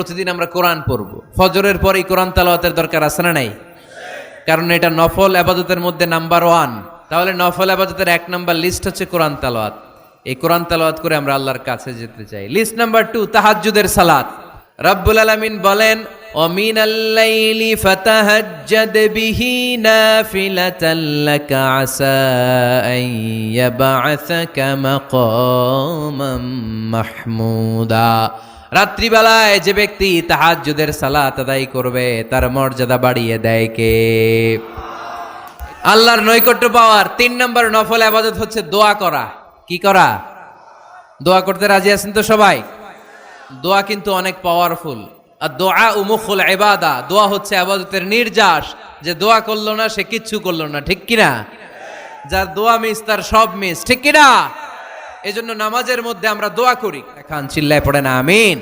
প্রতিদিন আমরা কোরআন পড়ব। ফজরের পরেই কোরআন তেলাওয়াতের দরকার আছে না নাই? কারণ এটা নফল ইবাদতের মধ্যে নাম্বার 1। তাহলে নফল ইবাদতের 1 নাম্বার লিস্ট হচ্ছে কোরআন তেলাওয়াত। এই কোরআন তেলাওয়াত করে আমরা আল্লাহর কাছে যেতে চাই। লিস্ট নাম্বার 2, তাহাজ্জুদের সালাত। রব্বুল আলামিন বলেন, ওমিনাল লাইলি ফাতাহাজ্জাদ বিহি নাফিলাতান লাকা আসা আন ইয়াবআসাকা মাকামান মাহমুদা। রাত্রিবেলায় যে ব্যক্তি তাহাজ্জুদের সালাত আদায় করবে তার মর্যাদা বাড়িয়ে দেয় কে? আল্লাহর নৈকট্য পাওয়ার 3 নম্বর নফল ইবাদত হচ্ছে দোয়া করা। কি করা? দোয়া করতে রাজি আছেন তো সবাই? দোয়া কিন্তু অনেক পাওয়ারফুল। আর দোয়া মুখুল ইবাদা, দোয়া হচ্ছে ইবাদতের নির্যাস। যে দোয়া করলো না সে কিচ্ছু করলো না, ঠিক কিনা? যার দোয়া মিস তার সব মিস, ঠিক কিনা? এজন্য নামাজের মধ্যে আমরা দোয়া করি। এখন চিল্লায় পড়ে না আমিন।